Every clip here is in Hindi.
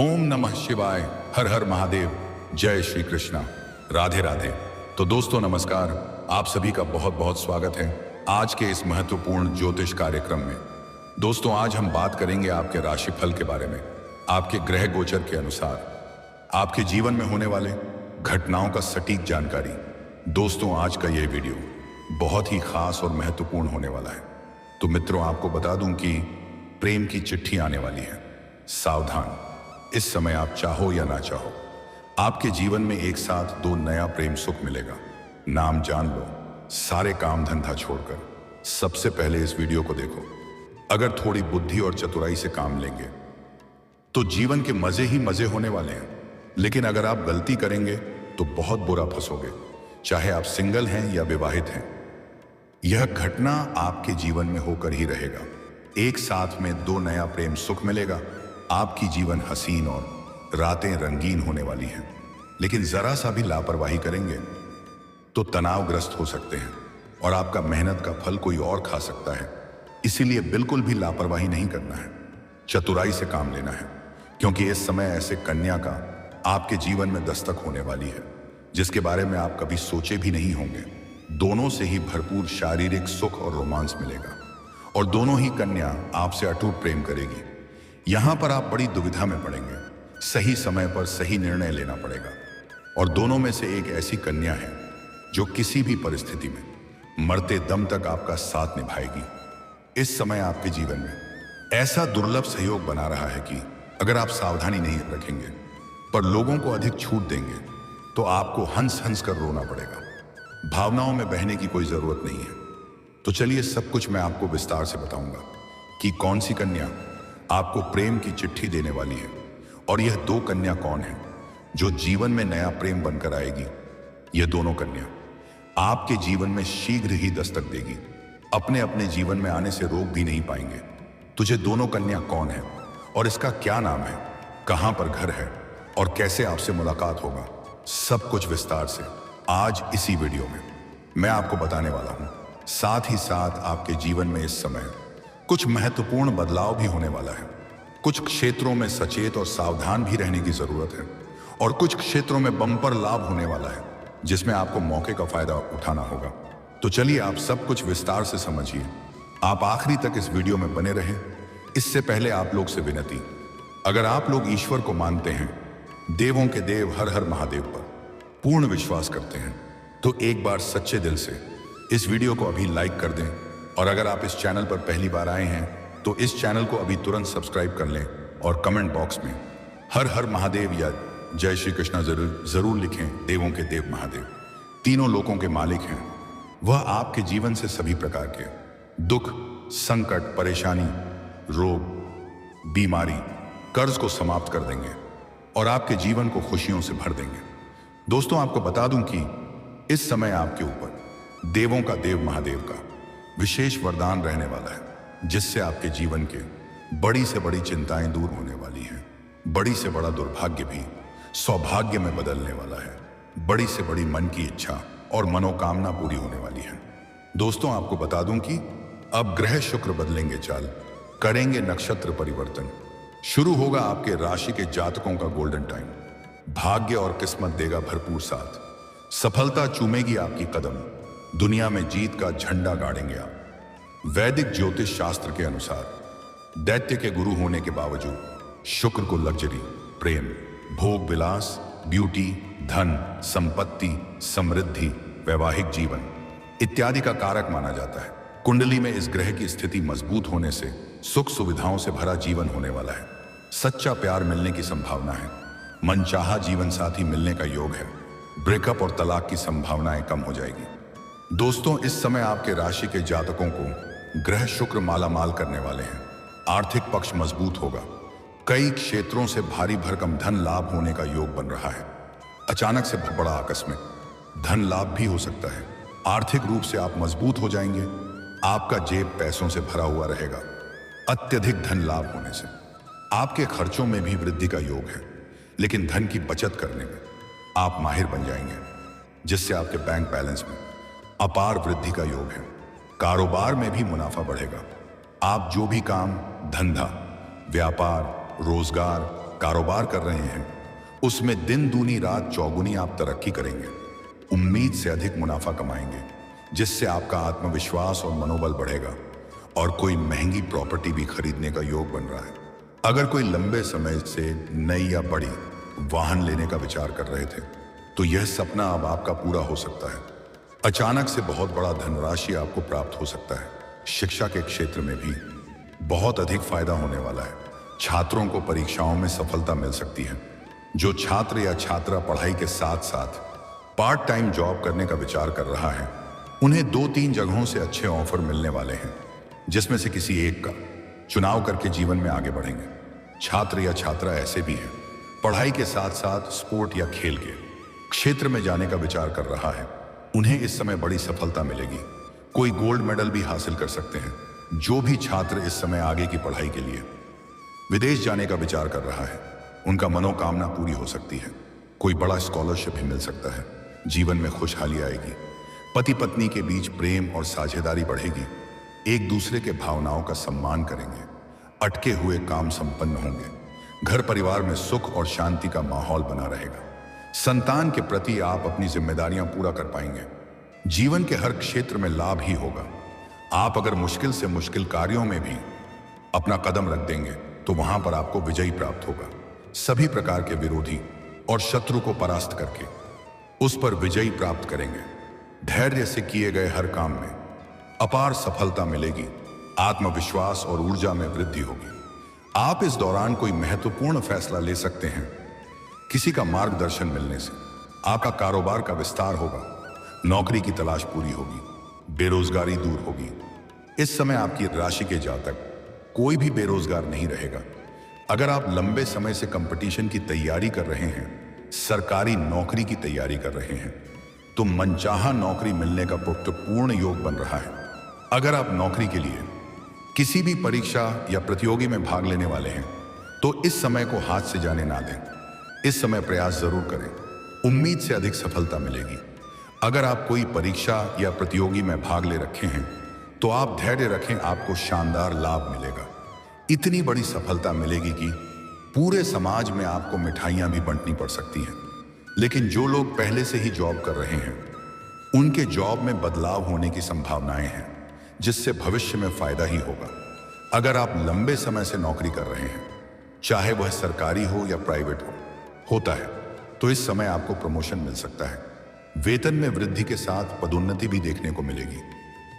ओम नमः शिवाय। हर हर महादेव। जय श्री कृष्णा। राधे राधे। तो दोस्तों नमस्कार, आप सभी का बहुत बहुत स्वागत है आज के इस महत्वपूर्ण ज्योतिष कार्यक्रम में। दोस्तों आज हम बात करेंगे आपके राशिफल के बारे में, आपके ग्रह गोचर के अनुसार आपके जीवन में होने वाले घटनाओं का सटीक जानकारी। दोस्तों आज का यह वीडियो बहुत ही खास और महत्वपूर्ण होने वाला है। तो मित्रों आपको बता दूं कि प्रेम की चिट्ठी आने वाली है। सावधान, इस समय आप चाहो या ना चाहो आपके जीवन में एक साथ दो नया प्रेम सुख मिलेगा। नाम जान लो, सारे काम धंधा छोड़कर सबसे पहले इस वीडियो को देखो। अगर थोड़ी बुद्धि और चतुराई से काम लेंगे तो जीवन के मजे ही मजे होने वाले हैं, लेकिन अगर आप गलती करेंगे तो बहुत बुरा फंसोगे, चाहे आप सिंगल हैं या विवाहित हैं। यह घटना आपके जीवन में होकर ही रहेगा। एक साथ में दो नया प्रेम सुख मिलेगा। आपकी जीवन हसीन और रातें रंगीन होने वाली हैं, लेकिन जरा सा भी लापरवाही करेंगे तो तनावग्रस्त हो सकते हैं और आपका मेहनत का फल कोई और खा सकता है। इसीलिए बिल्कुल भी लापरवाही नहीं करना है, चतुराई से काम लेना है, क्योंकि इस समय ऐसे कन्या का आपके जीवन में दस्तक होने वाली है जिसके बारे में आप कभी सोचे भी नहीं होंगे। दोनों से ही भरपूर शारीरिक सुख और रोमांस मिलेगा और दोनों ही कन्या आपसे अटूट प्रेम करेगी। यहां पर आप बड़ी दुविधा में पड़ेंगे, सही समय पर सही निर्णय लेना पड़ेगा। और दोनों में से एक ऐसी कन्या है जो किसी भी परिस्थिति में मरते दम तक आपका साथ निभाएगी। इस समय आपके जीवन में ऐसा दुर्लभ सहयोग बना रहा है कि अगर आप सावधानी नहीं रखेंगे पर लोगों को अधिक छूट देंगे तो आपको हंस हंस कर रोना पड़ेगा। भावनाओं में बहने की कोई जरूरत नहीं है। तो चलिए सब कुछ मैं आपको विस्तार से बताऊंगा कि कौन सी कन्या आपको प्रेम की चिट्ठी देने वाली है और यह दो कन्या कौन है जो जीवन में नया प्रेम बनकर आएगी। यह दोनों कन्या आपके जीवन में शीघ्र ही दस्तक देगी, अपने अपने जीवन में आने से रोक भी नहीं पाएंगे। तुझे दोनों कन्या कौन है और इसका क्या नाम है, कहां पर घर है और कैसे आपसे मुलाकात होगा, सब कुछ विस्तार से आज इसी वीडियो में मैं आपको बताने वाला हूं। साथ ही साथ आपके जीवन में इस समय कुछ महत्वपूर्ण बदलाव भी होने वाला है। कुछ क्षेत्रों में सचेत और सावधान भी रहने की जरूरत है और कुछ क्षेत्रों में बम्पर लाभ होने वाला है जिसमें आपको मौके का फायदा उठाना होगा। तो चलिए आप सब कुछ विस्तार से समझिए। आप आखिरी तक इस वीडियो में बने रहें। इससे पहले आप लोग से विनती, अगर आप लोग ईश्वर को मानते हैं, देवों के देव हर हर महादेव पर पूर्ण विश्वास करते हैं, तो एक बार सच्चे दिल से इस वीडियो को अभी लाइक कर दें। और अगर आप इस चैनल पर पहली बार आए हैं तो इस चैनल को अभी तुरंत सब्सक्राइब कर लें और कमेंट बॉक्स में हर हर महादेव या जय श्री कृष्णा जरूर लिखें। देवों के देव महादेव तीनों लोकों के मालिक हैं। वह आपके जीवन से सभी प्रकार के दुख, संकट, परेशानी, रोग, बीमारी, कर्ज को समाप्त कर देंगे और आपके जीवन को खुशियों से भर देंगे। दोस्तों आपको बता दूं कि इस समय आपके ऊपर देवों का देव महादेव का विशेष वरदान रहने वाला है, जिससे आपके जीवन के बड़ी से बड़ी चिंताएं दूर होने वाली हैं। बड़ी से बड़ा दुर्भाग्य भी सौभाग्य में बदलने वाला है। बड़ी से बड़ी मन की इच्छा और मनोकामना पूरी होने वाली है। दोस्तों आपको बता दूं कि अब ग्रह शुक्र बदलेंगे चाल, करेंगे नक्षत्र परिवर्तन। शुरू होगा आपके राशि के जातकों का गोल्डन टाइम। भाग्य और किस्मत देगा भरपूर साथ। सफलता चूमेगी आपकी कदम। दुनिया में जीत का झंडा गाड़ेंगे आप। वैदिक ज्योतिष शास्त्र के अनुसार दैत्य के गुरु होने के बावजूद शुक्र को लग्जरी, प्रेम, भोग विलास, ब्यूटी, धन, संपत्ति, समृद्धि, वैवाहिक जीवन इत्यादि का कारक माना जाता है। कुंडली में इस ग्रह की स्थिति मजबूत होने से सुख सुविधाओं से भरा जीवन होने वाला है। सच्चा प्यार मिलने की संभावना है। मनचाहा जीवन साथी मिलने का योग है। ब्रेकअप और तलाक की संभावनाएं कम हो जाएगी। दोस्तों इस समय आपके राशि के जातकों को ग्रह शुक्र माला माल करने वाले हैं। आर्थिक पक्ष मजबूत होगा। कई क्षेत्रों से भारी भरकम धन लाभ होने का योग बन रहा है। अचानक से बड़ा आकस्मिक धन लाभ भी हो सकता है। आर्थिक रूप से आप मजबूत हो जाएंगे। आपका जेब पैसों से भरा हुआ रहेगा। अत्यधिक धन लाभ होने से आपके खर्चों में भी वृद्धि का योग है, लेकिन धन की बचत करने में आप माहिर बन जाएंगे, जिससे आपके बैंक बैलेंस में अपार वृद्धि का योग है। कारोबार में भी मुनाफा बढ़ेगा। आप जो भी काम, धंधा, व्यापार, रोजगार कारोबार कर रहे हैं, उसमें दिन दूनी रात चौगुनी आप तरक्की करेंगे। उम्मीद से अधिक मुनाफा कमाएंगे, जिससे आपका आत्मविश्वास और मनोबल बढ़ेगा और कोई महंगी प्रॉपर्टी भी खरीदने का योग बन रहा है। अगर कोई लंबे समय से नई या बड़ी वाहन लेने का विचार कर रहे थे, तो यह सपना अब आपका पूरा हो सकता है। अचानक से बहुत बड़ा धनराशि आपको प्राप्त हो सकता है। शिक्षा के क्षेत्र में भी बहुत अधिक फायदा होने वाला है। छात्रों को परीक्षाओं में सफलता मिल सकती है। जो छात्र या छात्रा पढ़ाई के साथ साथ पार्ट टाइम जॉब करने का विचार कर रहा है, उन्हें 2-3 जगहों से अच्छे ऑफर मिलने वाले हैं, जिसमें से किसी एक का चुनाव करके जीवन में आगे बढ़ेंगे। छात्र या छात्रा ऐसे भी हैं, पढ़ाई के साथ साथ स्पोर्ट या खेल के क्षेत्र में जाने का विचार कर रहा है, उन्हें इस समय बड़ी सफलता मिलेगी। कोई गोल्ड मेडल भी हासिल कर सकते हैं। जो भी छात्र इस समय आगे की पढ़ाई के लिए विदेश जाने का विचार कर रहा है, उनका मनोकामना पूरी हो सकती है। कोई बड़ा स्कॉलरशिप भी मिल सकता है। जीवन में खुशहाली आएगी। पति पत्नी के बीच प्रेम और साझेदारी बढ़ेगी। एक दूसरे के भावनाओं का सम्मान करेंगे। अटके हुए काम संपन्न होंगे। घर परिवार में सुख और शांति का माहौल बना रहेगा। संतान के प्रति आप अपनी जिम्मेदारियां पूरा कर पाएंगे। जीवन के हर क्षेत्र में लाभ ही होगा। आप अगर मुश्किल से मुश्किल कार्यों में भी अपना कदम रख देंगे, तो वहां पर आपको विजय प्राप्त होगा। सभी प्रकार के विरोधी और शत्रु को परास्त करके उस पर विजय प्राप्त करेंगे। धैर्य से किए गए हर काम में अपार सफलता मिलेगी। आत्मविश्वास और ऊर्जा में वृद्धि होगी। आप इस दौरान कोई महत्वपूर्ण फैसला ले सकते हैं। किसी का मार्गदर्शन मिलने से आपका कारोबार का विस्तार होगा। नौकरी की तलाश पूरी होगी। बेरोजगारी दूर होगी। इस समय आपकी राशि के जातक कोई भी बेरोजगार नहीं रहेगा। अगर आप लंबे समय से कंपटीशन की तैयारी कर रहे हैं, सरकारी नौकरी की तैयारी कर रहे हैं, तो मनचाहा नौकरी मिलने का पूर्ण योग बन रहा है। अगर आप नौकरी के लिए किसी भी परीक्षा या प्रतियोगी में भाग लेने वाले हैं, तो इस समय को हाथ से जाने ना दें। इस समय प्रयास जरूर करें। उम्मीद से अधिक सफलता मिलेगी। अगर आप कोई परीक्षा या प्रतियोगी में भाग ले रखे हैं, तो आप धैर्य रखें, आपको शानदार लाभ मिलेगा। इतनी बड़ी सफलता मिलेगी कि पूरे समाज में आपको मिठाइयां भी बंटनी पड़ सकती हैं। लेकिन जो लोग पहले से ही जॉब कर रहे हैं, उनके जॉब में बदलाव होने की संभावनाएं हैं, जिससे भविष्य में फायदा ही होगा। अगर आप लंबे समय से नौकरी कर रहे हैं, चाहे वह सरकारी हो या प्राइवेट होता है, तो इस समय आपको प्रमोशन मिल सकता है। वेतन में वृद्धि के साथ पदोन्नति भी देखने को मिलेगी।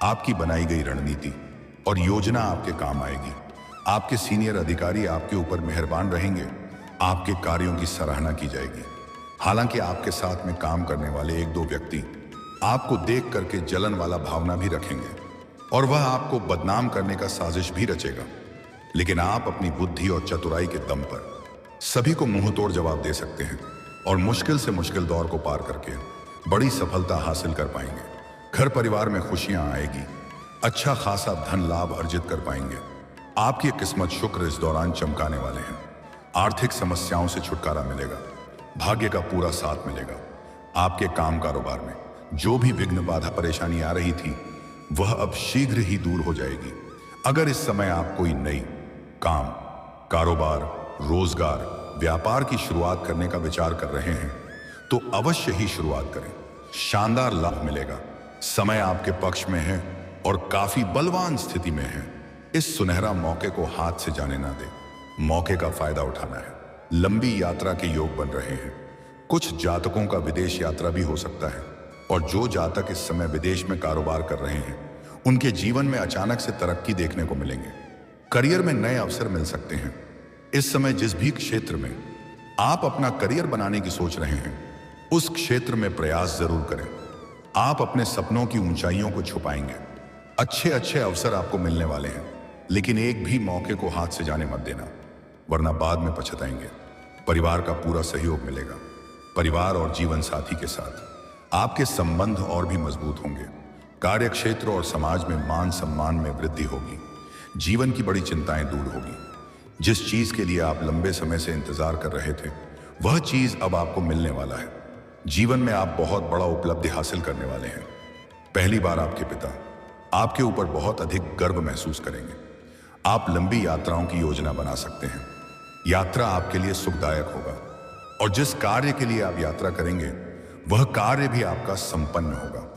आपकी बनाई गई रणनीति और योजना आपके काम आएगी। आपके सीनियर अधिकारी आपके ऊपर मेहरबान रहेंगे। आपके कार्यों की सराहना की जाएगी। हालांकि आपके साथ में काम करने वाले 1-2 व्यक्ति आपको देख करके जलन वाला भावना भी रखेंगे और वह आपको बदनाम करने का साजिश भी रचेगा। लेकिन आप अपनी बुद्धि और चतुराई के दम पर सभी को मुंह तोड़ जवाब दे सकते हैं और मुश्किल से मुश्किल दौर को पार करके बड़ी सफलता हासिल कर पाएंगे। घर परिवार में खुशियां आएगी। अच्छा खासा धन लाभ अर्जित कर पाएंगे। आपकी किस्मत शुक्र इस दौरान चमकाने वाले हैं। आर्थिक समस्याओं से छुटकारा मिलेगा। भाग्य का पूरा साथ मिलेगा। आपके काम कारोबार में जो भी विघ्न बाधा परेशानी आ रही थी, वह अब शीघ्र ही दूर हो जाएगी। अगर इस समय आप कोई नई काम, कारोबार, रोजगार, व्यापार की शुरुआत करने का विचार कर रहे हैं, तो अवश्य ही शुरुआत करें। शानदार लाभ मिलेगा। समय आपके पक्ष में है और काफी बलवान स्थिति में है। इस सुनहरा मौके को हाथ से जाने ना दें। मौके का फायदा उठाना है। लंबी यात्रा के योग बन रहे हैं। कुछ जातकों का विदेश यात्रा भी हो सकता है और जो जातक इस समय विदेश में कारोबार कर रहे हैं, उनके जीवन में अचानक से तरक्की देखने को मिलेंगे। करियर में नए अवसर मिल सकते हैं। इस समय जिस भी क्षेत्र में आप अपना करियर बनाने की सोच रहे हैं, उस क्षेत्र में प्रयास जरूर करें। आप अपने सपनों की ऊंचाइयों को छुपाएंगे। अच्छे अच्छे अवसर आपको मिलने वाले हैं, लेकिन एक भी मौके को हाथ से जाने मत देना, वरना बाद में पछताएंगे। परिवार का पूरा सहयोग मिलेगा। परिवार और जीवन साथी के साथ आपके संबंध और भी मजबूत होंगे। कार्य क्षेत्र और समाज में मान सम्मान में वृद्धि होगी। जीवन की बड़ी चिंताएं दूर होगी। जिस चीज के लिए आप लंबे समय से इंतजार कर रहे थे, वह चीज अब आपको मिलने वाला है। जीवन में आप बहुत बड़ा उपलब्धि हासिल करने वाले हैं। पहली बार आपके पिता आपके ऊपर बहुत अधिक गर्व महसूस करेंगे। आप लंबी यात्राओं की योजना बना सकते हैं। यात्रा आपके लिए सुखदायक होगा और जिस कार्य के लिए आप यात्रा करेंगे वह कार्य भी आपका संपन्न होगा।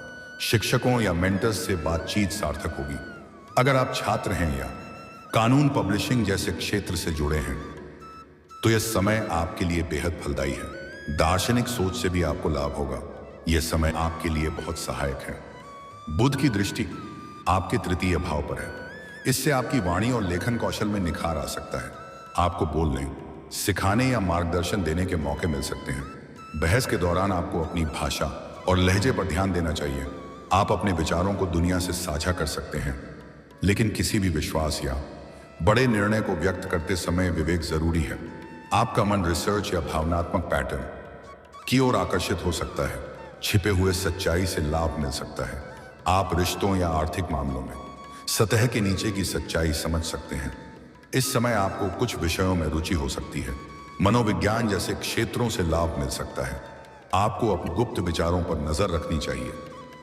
शिक्षकों या मेंटर्स से बातचीत सार्थक होगी। अगर आप छात्र हैं या कानून पब्लिशिंग जैसे क्षेत्र से जुड़े हैं तो यह समय आपके लिए बेहद फलदायी है। दार्शनिक सोच से भी आपको लाभ होगा। यह समय आपके लिए बहुत सहायक है। बुध की दृष्टि आपके तृतीय भाव पर है। इससे आपकी वाणी और लेखन कौशल में निखार आ सकता है। आपको बोलने, सिखाने या मार्गदर्शन देने के मौके मिल सकते हैं। बहस के दौरान आपको अपनी भाषा और लहजे पर ध्यान देना चाहिए। आप अपने विचारों को दुनिया से साझा कर सकते हैं, लेकिन किसी भी विश्वास या बड़े निर्णय को व्यक्त करते समय विवेक जरूरी है। आपका मन रिसर्च या भावनात्मक पैटर्न की ओर आकर्षित हो सकता है। छिपे हुए सच्चाई से लाभ मिल सकता है। आप रिश्तों या आर्थिक मामलों में सतह के नीचे की सच्चाई समझ सकते हैं। इस समय आपको कुछ विषयों में रुचि हो सकती है। मनोविज्ञान जैसे क्षेत्रों से लाभ मिल सकता है। आपको अपने गुप्त विचारों पर नजर रखनी चाहिए।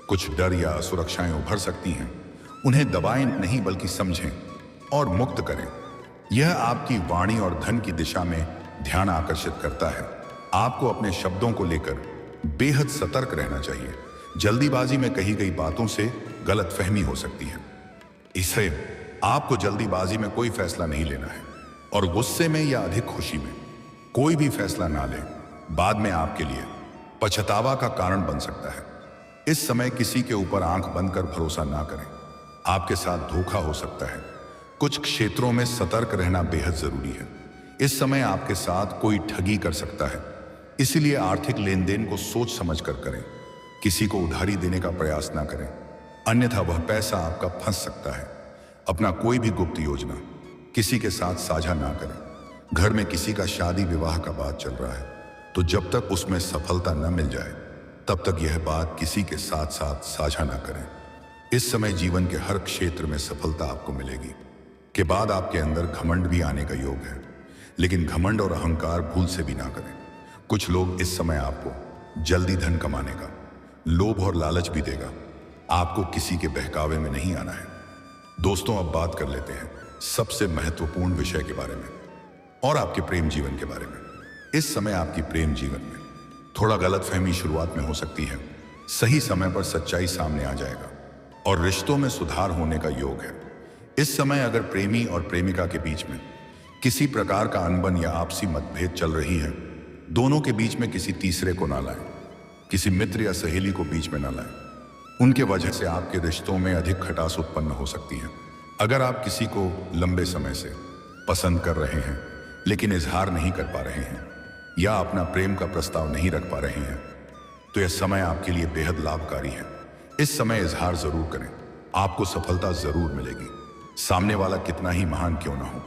कुछ डर या असुरक्षाएं उभर सकती हैं। उन्हें दबाएं नहीं बल्कि समझें और मुक्त करें। यह आपकी वाणी और धन की दिशा में ध्यान आकर्षित करता है। आपको अपने शब्दों को लेकर बेहद सतर्क रहना चाहिए। जल्दीबाजी में कही गई बातों से गलतफहमी हो सकती है। इसे आपको जल्दीबाजी में कोई फैसला नहीं लेना है और गुस्से में या अधिक खुशी में कोई भी फैसला ना लें। बाद में आपके लिए पछतावा का कारण बन सकता है। इस समय किसी के ऊपर आंख बंद कर भरोसा ना करें। आपके साथ धोखा हो सकता है। कुछ क्षेत्रों में सतर्क रहना बेहद जरूरी है। इस समय आपके साथ कोई ठगी कर सकता है, इसलिए आर्थिक लेन देन को सोच समझ कर करें। किसी को उधारी देने का प्रयास ना करें, अन्यथा वह पैसा आपका फंस सकता है। अपना कोई भी गुप्त योजना किसी के साथ साझा ना करें। घर में किसी का शादी विवाह का बात चल रहा है तो जब तक उसमें सफलता न मिल जाए तब तक यह बात किसी के साथ साथ साझा ना करें। इस समय जीवन के हर क्षेत्र में सफलता आपको मिलेगी। के बाद आपके अंदर घमंड भी आने का योग है, लेकिन घमंड और अहंकार भूल से भी ना करें। कुछ लोग इस समय आपको जल्दी धन कमाने का लोभ और लालच भी देगा। आपको किसी के बहकावे में नहीं आना है। दोस्तों, अब बात कर लेते हैं सबसे महत्वपूर्ण विषय के बारे में और आपके प्रेम जीवन के बारे में। इस समय आपकी प्रेम जीवन में थोड़ा गलतफहमी शुरुआत में हो सकती है। सही समय पर सच्चाई सामने आ जाएगा और रिश्तों में सुधार होने का योग है। इस समय अगर प्रेमी और प्रेमिका के बीच में किसी प्रकार का अनबन या आपसी मतभेद चल रही है, दोनों के बीच में किसी तीसरे को ना लाएं। किसी मित्र या सहेली को बीच में ना लाएं। उनके वजह से आपके रिश्तों में अधिक खटास उत्पन्न हो सकती है। अगर आप किसी को लंबे समय से पसंद कर रहे हैं लेकिन इजहार नहीं कर पा रहे हैं या अपना प्रेम का प्रस्ताव नहीं रख पा रहे हैं तो यह समय आपके लिए बेहद लाभकारी है। इस समय इजहार जरूर करें, आपको सफलता जरूर मिलेगी। सामने वाला कितना ही महान क्यों ना हो,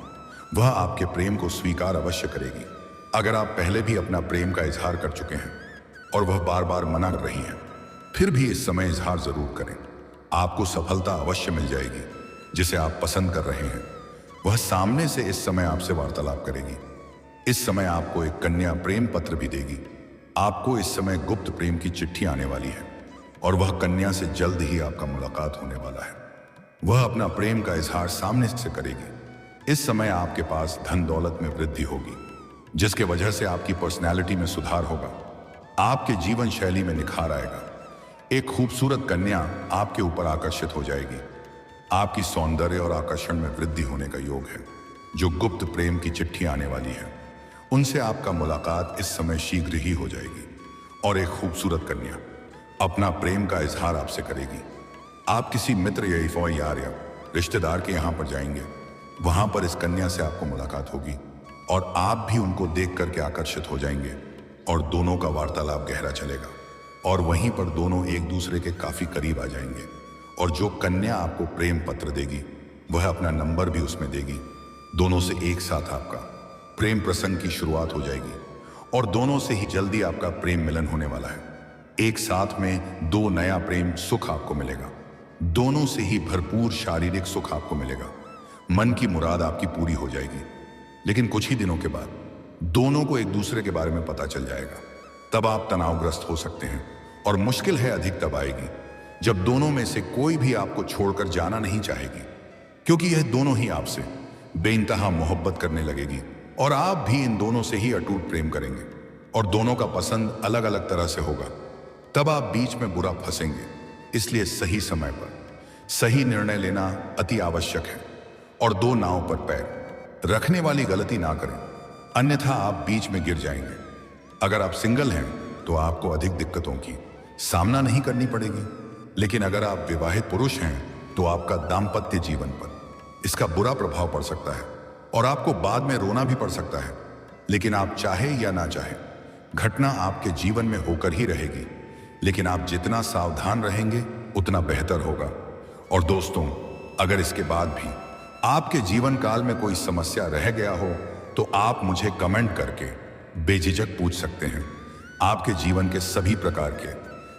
वह आपके प्रेम को स्वीकार अवश्य करेगी। अगर आप पहले भी अपना प्रेम का इजहार कर चुके हैं और वह बार बार मना कर रही हैं, फिर भी इस समय इजहार जरूर करें। आपको सफलता अवश्य मिल जाएगी। जिसे आप पसंद कर रहे हैं वह सामने से इस समय आपसे वार्तालाप करेगी। इस समय आपको एक कन्या प्रेम पत्र भी देगी। आपको इस समय गुप्त प्रेम की चिट्ठी आने वाली है और वह कन्या से जल्द ही आपका मुलाकात होने वाला है। वह अपना प्रेम का इजहार सामने से करेगी। इस समय आपके पास धन दौलत में वृद्धि होगी, जिसके वजह से आपकी पर्सनैलिटी में सुधार होगा। आपके जीवन शैली में निखार आएगा। एक खूबसूरत कन्या आपके ऊपर आकर्षित हो जाएगी। आपकी सौंदर्य और आकर्षण में वृद्धि होने का योग है। जो गुप्त प्रेम की चिट्ठी आने वाली है उनसे आपका मुलाकात इस समय शीघ्र ही हो जाएगी और एक खूबसूरत कन्या अपना प्रेम का इजहार आपसे करेगी। आप किसी मित्र या यार या रिश्तेदार के यहाँ पर जाएंगे। वहां पर इस कन्या से आपको मुलाकात होगी और आप भी उनको देख करके आकर्षित हो जाएंगे और दोनों का वार्तालाप गहरा चलेगा और वहीं पर दोनों एक दूसरे के काफी करीब आ जाएंगे। और जो कन्या आपको प्रेम पत्र देगी वह अपना नंबर भी उसमें देगी। दोनों से एक साथ आपका प्रेम प्रसंग की शुरुआत हो जाएगी और दोनों से ही जल्दी आपका प्रेम मिलन होने वाला है। एक साथ में दो नया प्रेम सुख आपको मिलेगा। दोनों से ही भरपूर शारीरिक सुख आपको मिलेगा। मन की मुराद आपकी पूरी हो जाएगी। लेकिन कुछ ही दिनों के बाद दोनों को एक दूसरे के बारे में पता चल जाएगा। तब आप तनावग्रस्त हो सकते हैं और मुश्किल है अधिक तब आएगी जब दोनों में से कोई भी आपको छोड़कर जाना नहीं चाहेगी, क्योंकि यह दोनों ही आपसे बेइंतहा मोहब्बत करने लगेगी और आप भी इन दोनों से ही अटूट प्रेम करेंगे और दोनों का पसंद अलग अलग तरह से होगा। तब आप बीच में बुरा फंसेंगे। इसलिए सही समय पर सही निर्णय लेना अति आवश्यक है और दो नाव पर पैर रखने वाली गलती ना करें, अन्यथा आप बीच में गिर जाएंगे। अगर आप सिंगल हैं तो आपको अधिक दिक्कतों की सामना नहीं करनी पड़ेगी, लेकिन अगर आप विवाहित पुरुष हैं तो आपका दाम्पत्य जीवन पर इसका बुरा प्रभाव पड़ सकता है और आपको बाद में रोना भी पड़ सकता है। लेकिन आप चाहे या ना चाहे, घटना आपके जीवन में होकर ही रहेगी, लेकिन आप जितना सावधान रहेंगे उतना बेहतर होगा। और दोस्तों, अगर इसके बाद भी आपके जीवन काल में कोई समस्या रह गया हो तो आप मुझे कमेंट करके बेझिझक पूछ सकते हैं। आपके जीवन के सभी प्रकार के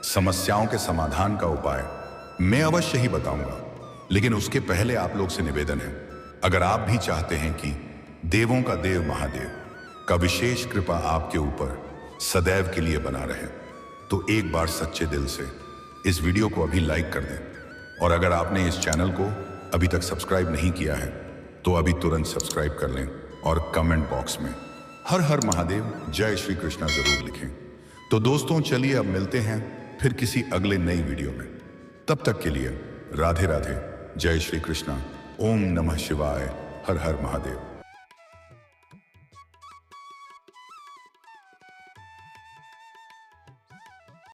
समस्याओं के समाधान का उपाय मैं अवश्य ही बताऊंगा। लेकिन उसके पहले आप लोग से निवेदन है, अगर आप भी चाहते हैं कि देवों का देव महादेव का विशेष कृपा आपके ऊपर सदैव के लिए बना रहे, तो एक बार सच्चे दिल से इस वीडियो को अभी लाइक कर दें। और अगर आपने इस चैनल को अभी तक सब्सक्राइब नहीं किया है तो अभी तुरंत सब्सक्राइब कर लें और कमेंट बॉक्स में हर हर महादेव जय श्री कृष्णा जरूर लिखें। तो दोस्तों, चलिए अब मिलते हैं फिर किसी अगले नई वीडियो में। तब तक के लिए राधे राधे, जय श्री कृष्णा, ओम नमः शिवाय, हर हर महादेव।